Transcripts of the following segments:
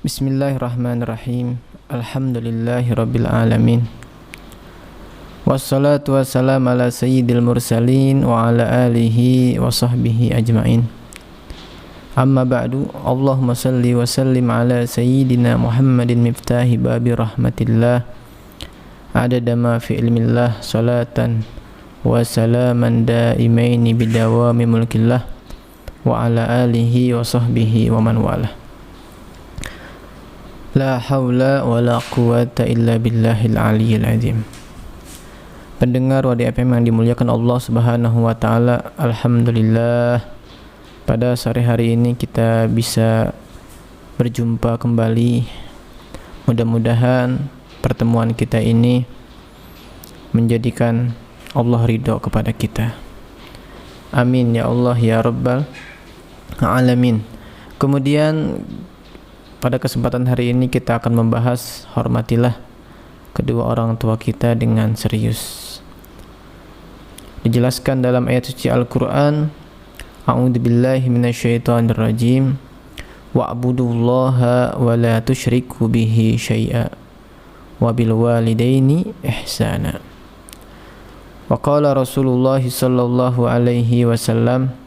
Bismillahirrahmanirrahim. Alhamdulillahirabbil alamin. Wassalatu wassalamu ala sayyidil mursalin wa ala alihi wa sahbihi ajmain. Amma ba'du. Allahumma salli wa sallim ala sayyidina Muhammadin miftahi babi rahmatillah. Adada ma fi ilmillah, salatan wa salaman daimaini bidawami mulkillah wa ala alihi wa sahbihi wa man walah. La haula wa la quwata illa billahil aliyyil azim. Pendengar Wadi FM yang dimuliakan Allah Subhanahu wa taala, alhamdulillah pada sore hari ini kita bisa berjumpa kembali. Mudah-mudahan pertemuan kita ini menjadikan Allah ridho kepada kita. Amin ya Allah ya Rabbal alamin. Kemudian pada kesempatan hari ini kita akan membahas hormatilah kedua orang tua kita dengan serius. Dijelaskan dalam ayat suci Al-Quran, A'udzubillahi minasyaitonirrajim, wa'budullaha wa la tusyriku bihi syai'a wa bil walidaini ihsana. Wa qala Rasulullah sallallahu alaihi wasallam,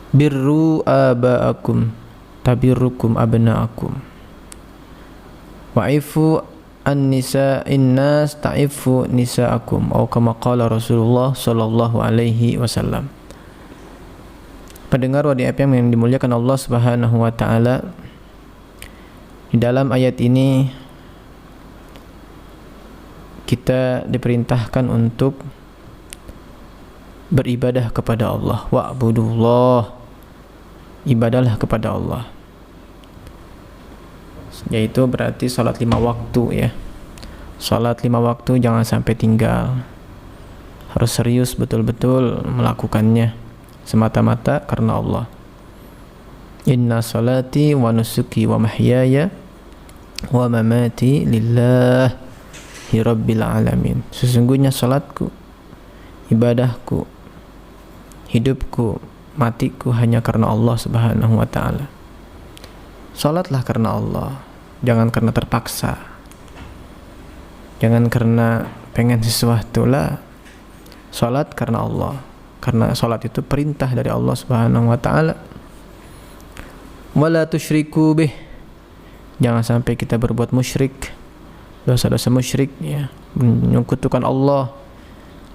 birru aba'akum tabirrukum abna'akum wa'ifu an-nisa'in nas ta'ifu nisa'akum, atau kama qala Rasulullah sallallahu alaihi wasallam. Pendengar Wadi FM yang dimuliakan Allah Subhanahu wa taala, di dalam ayat ini kita diperintahkan untuk beribadah kepada Allah. Wa'budullah, ibadahlah kepada Allah, yaitu berarti salat 5 waktu ya. Salat 5 waktu jangan sampai tinggal, harus serius betul-betul melakukannya semata-mata karena Allah. Inna salati wa nusuki wa mahyaya wa mamati lillahi rabbil alamin. Sesungguhnya salatku, ibadahku, hidupku, matiku hanya karena Allah Subhanahu wa ta'ala. Salatlah karena Allah, jangan karena terpaksa, jangan karena pengen sesuatu lah. Salat karena Allah, karena salat itu perintah dari Allah Subhanahu wa ta'ala. Wala tusyriku bih, jangan sampai kita berbuat musyrik, dosa-dosa musyrik ya, menyekutukan Allah.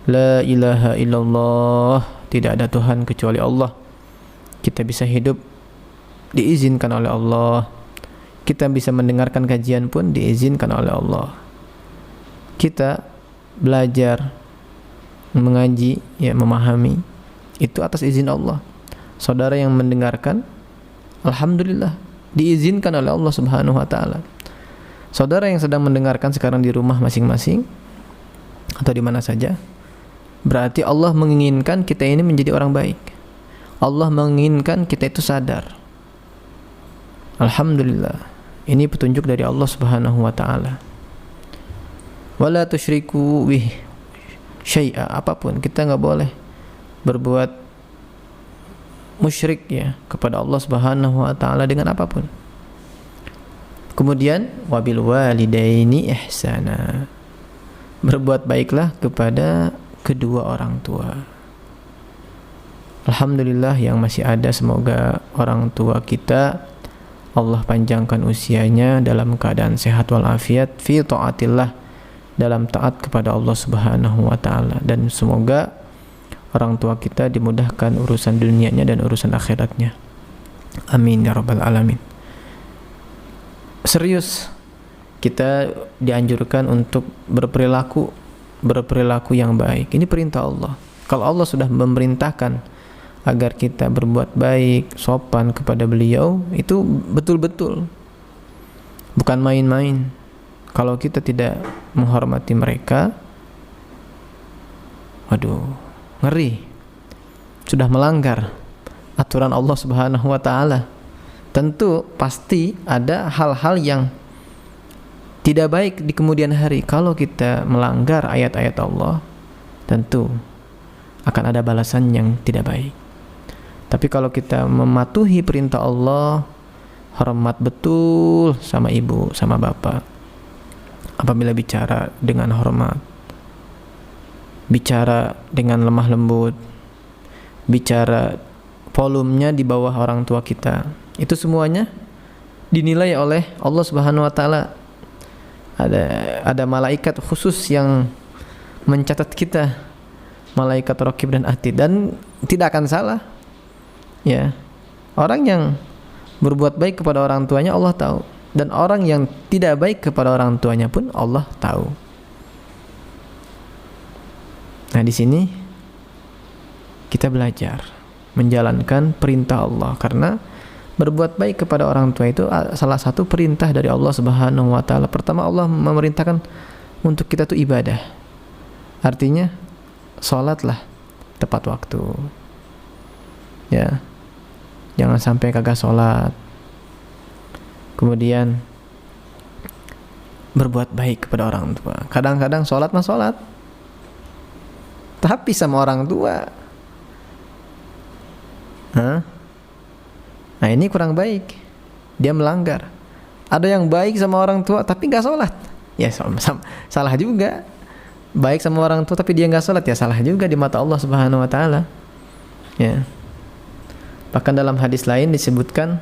La ilaha illallah, tidak ada Tuhan kecuali Allah. Kita bisa hidup diizinkan oleh Allah. Kita bisa mendengarkan kajian pun diizinkan oleh Allah. Kita belajar, mengaji, ya memahami, itu atas izin Allah. Saudara yang mendengarkan, alhamdulillah, diizinkan oleh Allah Subhanahu wa ta'ala. Saudara yang sedang mendengarkan sekarang di rumah masing-masing atau di mana saja, berarti Allah menginginkan kita ini menjadi orang baik. Allah menginginkan kita itu sadar. Alhamdulillah, ini petunjuk dari Allah Subhanahu wa ta'ala. Wala tusyriku bih syai'a, apapun kita enggak boleh berbuat musyrik ya kepada Allah Subhanahu wa ta'ala dengan apapun. Kemudian wabil walidaini ihsana, berbuat baiklah kepada kedua orang tua. Alhamdulillah yang masih ada, semoga orang tua kita Allah panjangkan usianya dalam keadaan sehat walafiat fi taatillah, dalam taat kepada Allah Subhanahu wa ta'ala, dan semoga orang tua kita dimudahkan urusan dunianya dan urusan akhiratnya. Amin ya rabbal alamin. Serius, kita dianjurkan untuk berperilaku yang baik. Ini perintah Allah. Kalau Allah sudah memerintahkan agar kita berbuat baik, sopan kepada beliau, itu betul-betul, bukan main-main. Kalau kita tidak menghormati mereka, waduh, ngeri, sudah melanggar aturan Allah Subhanahu wa ta'ala. Tentu pasti ada hal-hal yang tidak baik di kemudian hari. Kalau kita melanggar ayat-ayat Allah, tentu akan ada balasan yang tidak baik. Tapi kalau kita mematuhi perintah Allah, hormat betul sama ibu, sama bapak. Apabila bicara dengan hormat, bicara dengan lemah lembut, bicara volumenya di bawah orang tua kita, itu semuanya dinilai oleh Allah Subhanahu wa taala. Ada malaikat khusus yang mencatat kita, malaikat Raqib dan Atid, dan tidak akan salah. Ya, orang yang berbuat baik kepada orang tuanya Allah tahu, dan orang yang tidak baik kepada orang tuanya pun Allah tahu. Nah, di sini kita belajar menjalankan perintah Allah, karena berbuat baik kepada orang tua itu salah satu perintah dari Allah Subhanahu wa taala. Pertama, Allah memerintahkan untuk kita tuh ibadah. Artinya salatlah tepat waktu. Ya. Jangan sampai kagak salat. Kemudian berbuat baik kepada orang tua. Kadang-kadang salat mah salat, tapi sama orang tua. Nah, ini kurang baik. Dia melanggar. Ada yang baik sama orang tua tapi nggak sholat, ya salah juga. Baik sama orang tua tapi dia nggak sholat, ya salah juga di mata Allah Subhanahu wa taala. Ya. Bahkan dalam hadis lain disebutkan,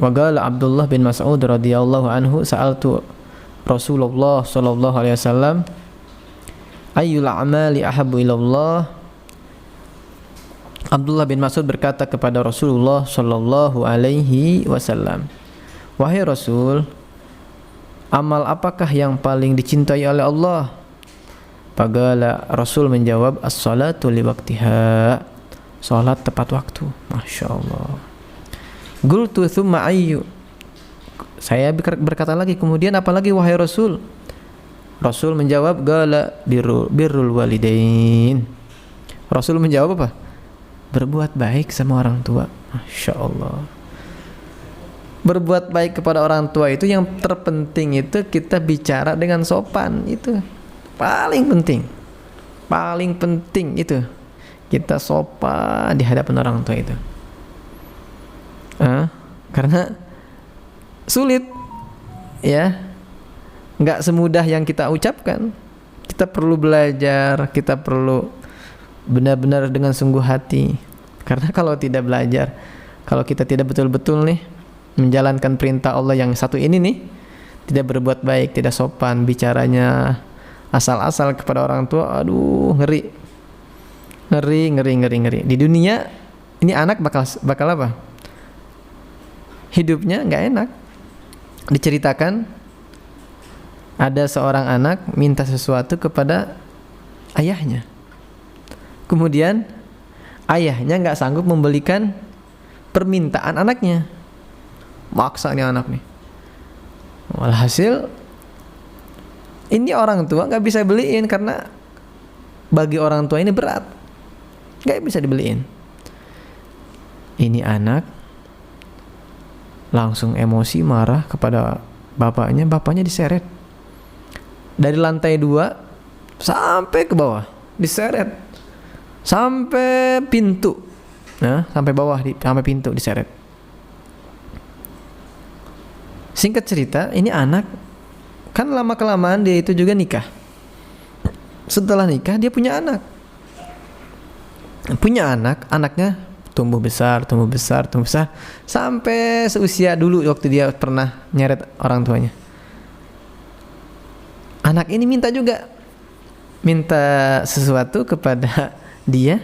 wa qala Abdullah bin Mas'ud radhiyallahu anhu, sa'altu Rasulullah sallallahu alaihi wasallam ayyul a'mali ahabbu ilallah. Abdullah bin Mas'ud berkata kepada Rasulullah sallallahu alaihi wasallam, wahai Rasul, amal apakah yang paling dicintai oleh Allah? Faqala, Rasul menjawab, as-salatu li waqtiha, salat tepat waktu. Masya Allah. Qultu thumma ayyu, saya berkata lagi, kemudian apa lagi wahai Rasul? Rasul menjawab, qala birrul walidain. Rasul menjawab apa? Berbuat baik sama orang tua. Masya Allah. Berbuat baik kepada orang tua itu yang terpenting, itu kita bicara dengan sopan, itu paling penting itu kita sopan di hadapan orang tua itu. Karena sulit, ya, nggak semudah yang kita ucapkan. Kita perlu belajar, kita perlu benar-benar dengan sungguh hati. Karena kalau tidak belajar, kalau kita tidak betul-betul nih menjalankan perintah Allah yang satu ini nih, tidak berbuat baik, tidak sopan, bicaranya asal-asal kepada orang tua, aduh, ngeri. Di dunia ini anak bakal apa? Hidupnya nggak enak. Diceritakan ada seorang anak minta sesuatu kepada ayahnya. Kemudian ayahnya nggak sanggup membelikan permintaan anaknya. Maksa nih anak nih. Walhasil ini orang tua nggak bisa beliin, karena bagi orang tua ini berat, nggak bisa dibeliin. Ini anak langsung emosi, marah kepada bapaknya. Bapaknya diseret dari lantai 2 sampai ke bawah, diseret sampai pintu, sampai bawah, sampai pintu diseret. Singkat cerita, ini anak kan lama-kelamaan dia itu juga nikah. Setelah nikah dia punya anak. Anaknya tumbuh besar sampai seusia dulu waktu dia pernah nyeret orang tuanya. Anak ini minta sesuatu kepada dia,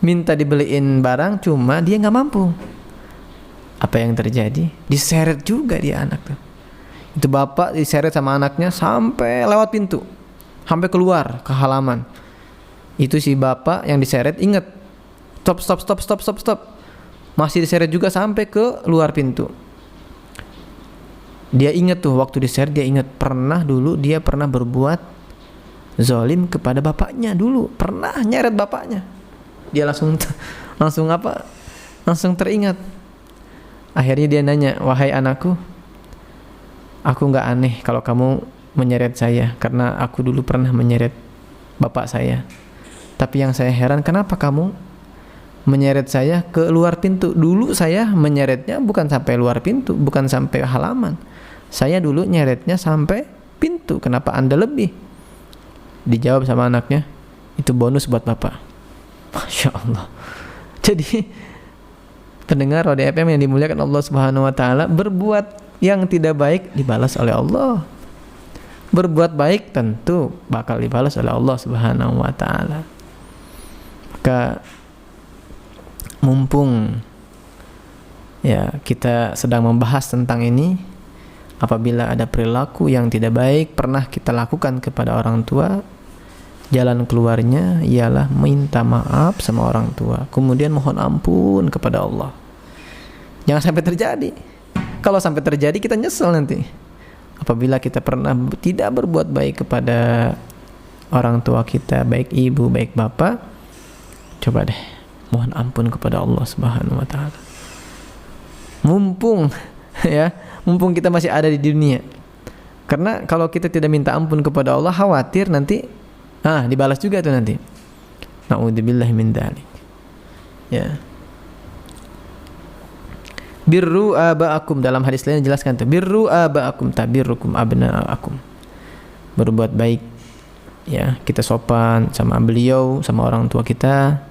minta dibeliin barang, cuma dia nggak mampu. Apa yang terjadi? Diseret juga dia anak tuh. Itu bapak diseret sama anaknya sampai lewat pintu, sampai keluar ke halaman. Itu si bapak yang diseret inget, stop, masih diseret juga sampai ke luar pintu. Dia inget tuh waktu diseret, dia inget dulu dia pernah berbuat zalim kepada bapaknya dulu, pernah nyeret bapaknya. Dia langsung teringat. Akhirnya dia nanya, wahai anakku, aku gak aneh kalau kamu menyeret saya, karena aku dulu pernah menyeret bapak saya. Tapi yang saya heran, kenapa kamu menyeret saya ke luar pintu? Dulu saya menyeretnya bukan sampai luar pintu, bukan sampai halaman. Saya dulu nyeretnya sampai pintu. Kenapa Anda lebih? Dijawab sama anaknya, itu bonus buat Bapak. Masya Allah. Jadi pendengar Roda FM yang dimuliakan Allah Subhanahu wa taala, berbuat yang tidak baik dibalas oleh Allah. Berbuat baik tentu bakal dibalas oleh Allah Subhanahu wa taala. Maka mumpung ya kita sedang membahas tentang ini, apabila ada perilaku yang tidak baik pernah kita lakukan kepada orang tua, jalan keluarnya ialah minta maaf sama orang tua, kemudian mohon ampun kepada Allah. Jangan sampai terjadi. Kalau sampai terjadi kita nyesel nanti. Apabila kita pernah tidak berbuat baik kepada orang tua kita, baik ibu, baik bapak, coba deh mohon ampun kepada Allah Subhanahu wa taala. Mumpung ya, mumpung kita masih ada di dunia. Karena kalau kita tidak minta ampun kepada Allah, khawatir nanti dibalas juga tuh nanti. Na'udzubillahi min dzalik. Ya. Birru aba'akum, dalam hadis lain dijelaskan tuh, birru aba'akum tabirrukum abna'akum. Berbuat baik ya, kita sopan sama beliau, sama orang tua kita.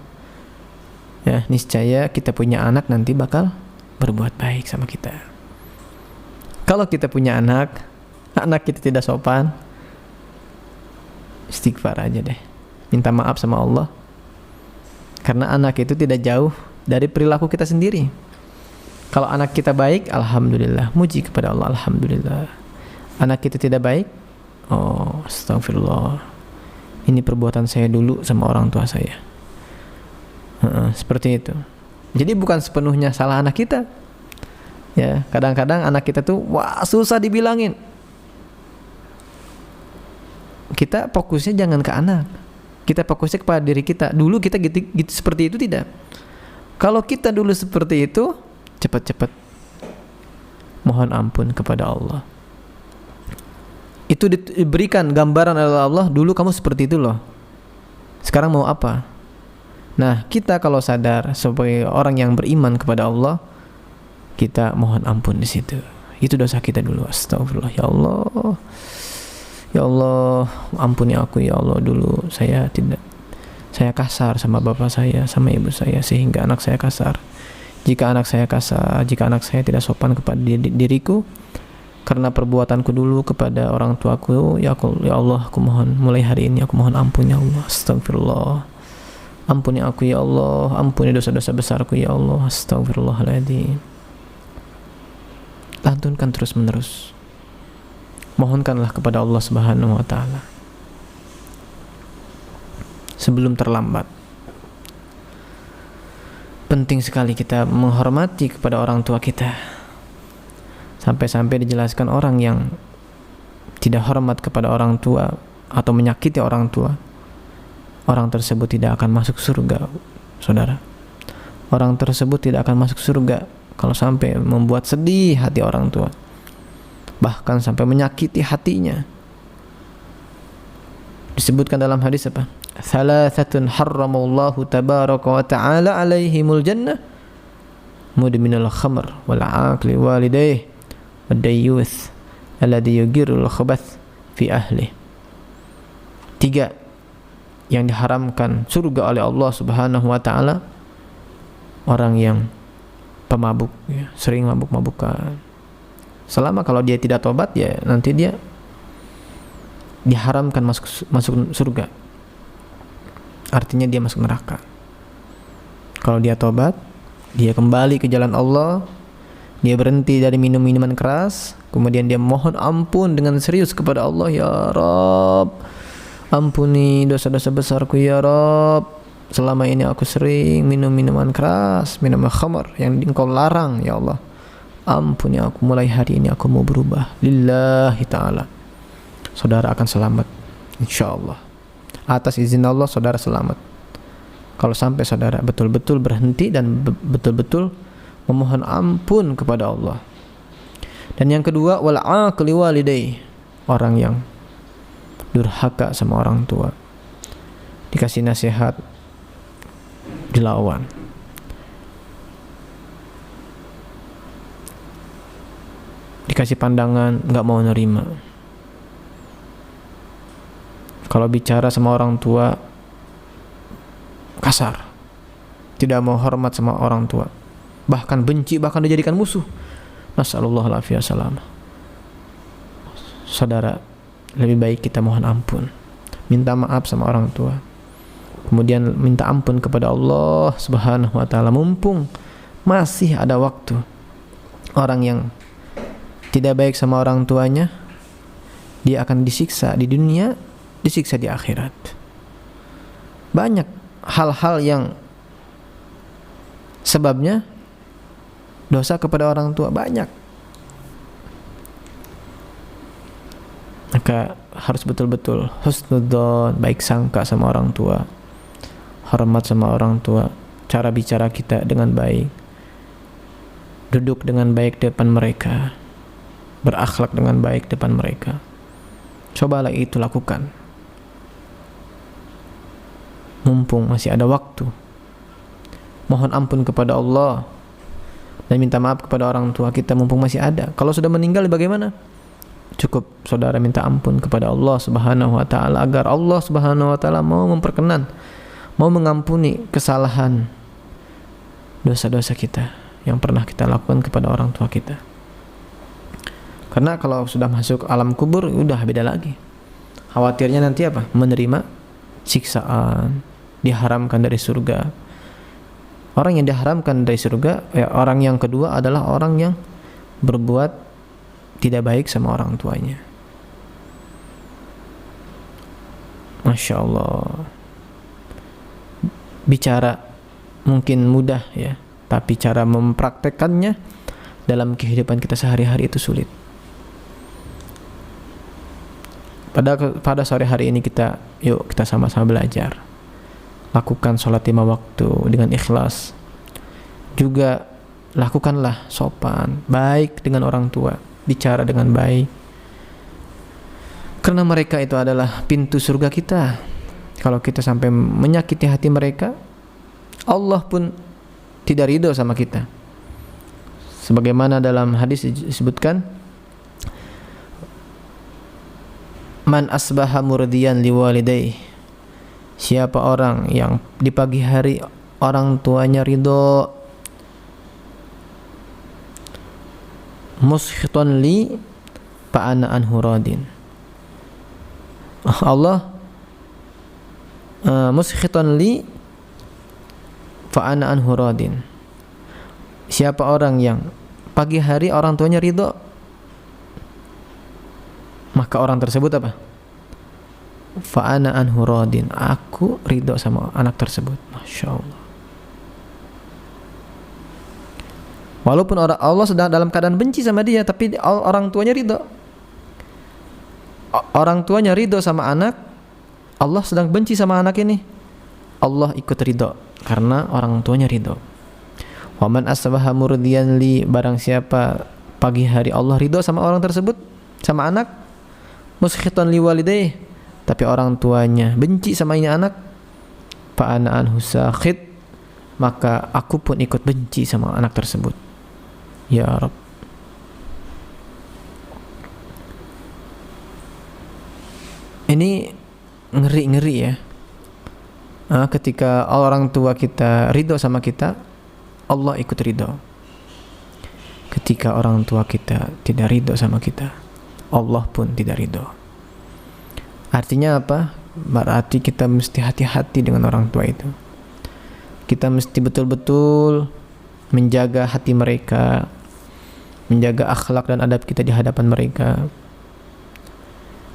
Ya, niscaya kita punya anak nanti bakal berbuat baik sama kita. Kalau kita punya anak kita tidak sopan, istighfar aja deh. Minta maaf sama Allah. Karena anak itu tidak jauh dari perilaku kita sendiri. Kalau anak kita baik, alhamdulillah, muji kepada Allah, alhamdulillah. Anak kita tidak baik, oh astagfirullah, ini perbuatan saya dulu sama orang tua saya. Seperti itu. Jadi bukan sepenuhnya salah anak kita. Ya, kadang-kadang anak kita tuh susah dibilangin. Kita fokusnya jangan ke anak. Kita fokusnya kepada diri kita. Dulu kita gitu seperti itu tidak. Kalau kita dulu seperti itu, cepat-cepat mohon ampun kepada Allah. Itu diberikan gambaran oleh Allah, dulu kamu seperti itu loh, sekarang mau apa? Nah, kita kalau sadar sebagai orang yang beriman kepada Allah, kita mohon ampun di situ. Itu dosa kita dulu. Astagfirullah, ya Allah, ya Allah, ampuni aku ya Allah, dulu saya kasar sama bapak saya, sama ibu saya, sehingga anak saya kasar. Jika anak saya kasar, jika anak saya tidak sopan kepada diriku karena perbuatanku dulu kepada orang tuaku, ya Allah, aku mohon mulai hari ini aku mohon ampun ya Allah. Astagfirullah. Ampuni aku ya Allah, ampuni dosa-dosa besarku ya Allah. Astagfirullahaladzim. Lantunkan terus-menerus. Mohonkanlah kepada Allah Subhanahu wa taala sebelum terlambat. Penting sekali kita menghormati kepada orang tua kita. Sampai-sampai dijelaskan orang yang tidak hormat kepada orang tua atau menyakiti orang tua, orang tersebut tidak akan masuk surga, saudara. Orang tersebut tidak akan masuk surga kalau sampai membuat sedih hati orang tua, bahkan sampai menyakiti hatinya. Disebutkan dalam hadis apa? Thalathatun harramallahu tabaraka wa ta'ala alaihimul jannah, mudminul khamr wal aqli walidayh wad dayyuth alladhi yugirul khabath fi ahli. 3 yang diharamkan surga oleh Allah Subhanahu wa taala: orang yang pemabuk, ya, sering mabuk-mabukan. Selama kalau dia tidak tobat, ya nanti dia diharamkan masuk surga. Artinya dia masuk neraka. Kalau dia tobat, dia kembali ke jalan Allah, dia berhenti dari minum-minuman keras, kemudian dia mohon ampun dengan serius kepada Allah, ya Rabb, ampuni dosa-dosa besarku ya Rabb. Selama ini aku sering minum minuman keras, minum khamar yang Engkau larang ya Allah. Ampuni aku, mulai hari ini aku mau berubah lillahi ta'ala. Saudara akan selamat insyaallah. Atas izin Allah saudara selamat. Kalau sampai saudara betul-betul berhenti dan betul-betul memohon ampun kepada Allah. Dan yang kedua, wal aqli walidayh, orang yang durhaka sama orang tua. dikasih nasihat, dilawan. Dikasih pandangan, nggak mau nerima. Kalau bicara sama orang tua, kasar, tidak mau hormat sama orang tua, bahkan benci, bahkan dijadikan musuh. Nasallallahu alaihi wasallam. Saudara, lebih baik kita mohon ampun, minta maaf sama orang tua, kemudian minta ampun kepada Allah Subhanahu wa taala, mumpung masih ada waktu. Orang yang tidak baik sama orang tuanya, dia akan disiksa di dunia, disiksa di akhirat. Banyak hal-hal yang sebabnya dosa kepada orang tua, banyak. Maka harus betul-betul husnudzon, baik sangka sama orang tua, hormat sama orang tua, cara bicara kita dengan baik, duduk dengan baik depan mereka, berakhlak dengan baik depan mereka. Cobalah itu lakukan, mumpung masih ada waktu. Mohon ampun kepada Allah dan minta maaf kepada orang tua kita mumpung masih ada. Kalau sudah meninggal bagaimana? Cukup saudara minta ampun kepada Allah Subhanahu wa taala agar Allah Subhanahu wa taala mau memperkenan, mau mengampuni kesalahan, dosa-dosa kita yang pernah kita lakukan kepada orang tua kita. Karena kalau sudah masuk alam kubur, udah beda lagi. Khawatirnya nanti apa? Menerima siksaan, diharamkan dari surga. Orang yang diharamkan dari surga, ya, orang yang kedua adalah orang yang berbuat tidak baik sama orang tuanya. Masya Allah. Bicara mungkin mudah ya, tapi cara mempraktekannya dalam kehidupan kita sehari-hari itu sulit. Pada sore hari ini kita sama-sama belajar. Lakukan sholat 5 waktu dengan ikhlas. Juga lakukanlah sopan, baik dengan orang tua, bicara dengan baik. Karena mereka itu adalah pintu surga kita. Kalau kita sampai menyakiti hati mereka, Allah pun tidak ridho sama kita. Sebagaimana dalam hadis disebutkan, man asbaha murdiyan liwalidayhi, siapa orang yang di pagi hari orang tuanya ridho, muskhitan li fa ana anhu radin. Allah muskhitan li fa ana anhu radin. Siapa orang yang pagi hari orang tuanya ridho, maka orang tersebut apa? Fa ana anhu radin, aku ridho sama anak tersebut. Masya Allah. Walaupun Allah sedang dalam keadaan benci sama dia, tapi orang tuanya ridho. Orang tuanya ridho sama anak, Allah sedang benci sama anak ini, Allah ikut ridho karena orang tuanya ridho. Wa man asbaha murdiyan li, barang siapa pagi hari Allah ridho sama orang tersebut, sama anak, muskhitan li walidayhi, tapi orang tuanya benci sama ini anak, fa ana anhu sakhit, maka aku pun ikut benci sama anak tersebut. Ya Rabb. Ini ngeri-ngeri ya. Ketika orang tua kita ridho sama kita, Allah ikut ridho. Ketika orang tua kita tidak ridho sama kita, Allah pun tidak ridho. Artinya apa? Berarti kita mesti hati-hati dengan orang tua itu. Kita mesti betul-betul menjaga hati mereka, menjaga akhlak dan adab kita di hadapan mereka.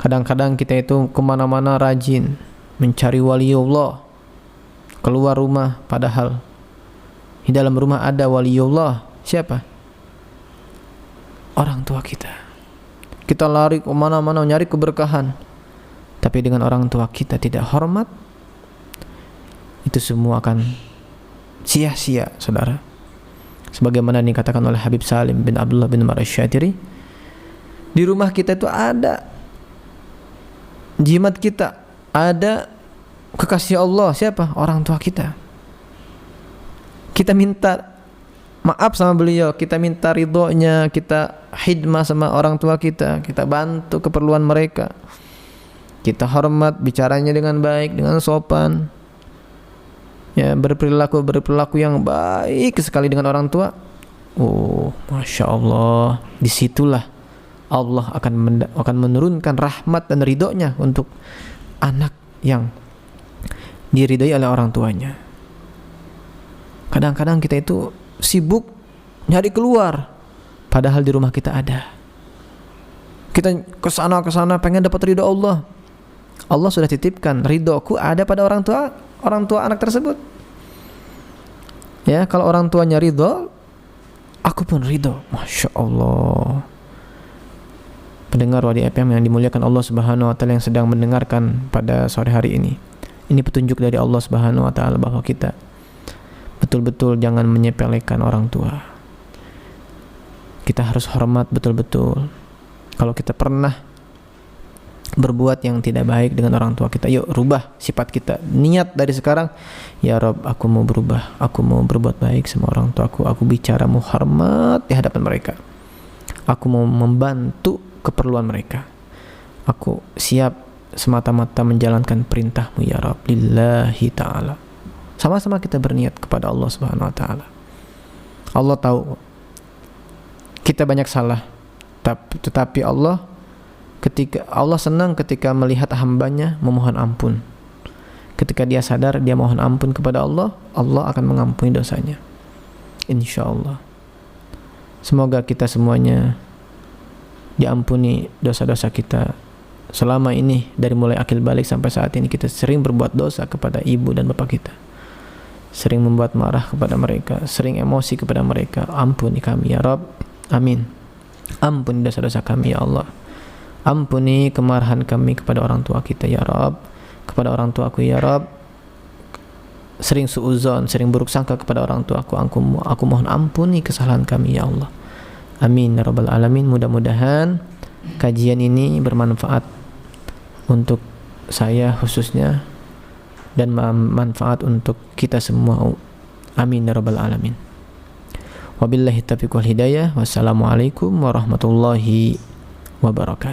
Kadang-kadang kita itu kemana-mana rajin mencari waliullah, keluar rumah padahal di dalam rumah ada waliullah. Siapa? Orang tua kita. Kita lari kemana-mana nyari keberkahan, tapi dengan orang tua kita tidak hormat, itu semua akan sia-sia, saudara. Sebagaimana dikatakan oleh Habib Salim bin Abdullah bin Umar Asy-Syatiri, di rumah kita itu ada jimat kita, ada kekasih Allah siapa? Orang tua kita. Kita minta maaf sama beliau, kita minta ridhonya, kita khidmah sama orang tua kita bantu keperluan mereka, kita hormat, bicaranya dengan baik, dengan sopan, ya, berperilaku yang baik sekali dengan orang tua. Oh, masya Allah, disitulah Allah akan menurunkan rahmat dan ridhonya untuk anak yang diridhai oleh orang tuanya. Kadang-kadang kita itu sibuk nyari keluar, padahal di rumah kita ada. Kita kesana pengen dapat ridho Allah. Allah sudah titipkan ridhoku ada pada orang tua anak tersebut. Ya, kalau orang tuanya ridho, aku pun ridho. Masya Allah. Pendengar Wadi FM yang dimuliakan Allah Subhanahu Wa Taala yang sedang mendengarkan pada sore hari ini. Ini petunjuk dari Allah Subhanahu Wa Taala bahwa kita betul-betul jangan menyepelekan orang tua. Kita harus hormat betul-betul. Kalau kita pernah berbuat yang tidak baik dengan orang tua kita, yuk rubah sifat kita. Niat dari sekarang, ya Rob, aku mau berubah, aku mau berbuat baik sama orang tua aku bicara mau hormat di hadapan mereka, aku mau membantu keperluan mereka, aku siap semata-mata menjalankan perintahmu ya Rob, lillahi ta'ala. Sama-sama kita berniat kepada Allah Subhanahu Wa Taala. Allah tahu kita banyak salah, tetapi Allah senang ketika melihat hambanya memohon ampun. Ketika dia sadar, dia mohon ampun kepada Allah, Allah akan mengampuni dosanya, insya Allah. Semoga kita semuanya diampuni dosa-dosa kita selama ini, dari mulai akil balik sampai saat ini. Kita sering berbuat dosa kepada ibu dan bapak kita, sering membuat marah kepada mereka, sering emosi kepada mereka. Ampuni kami ya Rabb, amin. Ampuni dosa-dosa kami ya Allah. Ampuni kemarahan kami kepada orang tua kita ya Rabb, kepada orang tuaku ya Rabb. Sering suuzon, sering buruk sangka kepada orang tuaku, aku mohon ampuni kesalahan kami ya Allah. Amin ya Rabbal Alamin. Mudah-mudahan kajian ini bermanfaat untuk saya khususnya, dan manfaat untuk kita semua. Amin ya Rabbal Alamin. Wabillahi taufiq wal hidayah. Wassalamualaikum warahmatullahi wabarakatuh.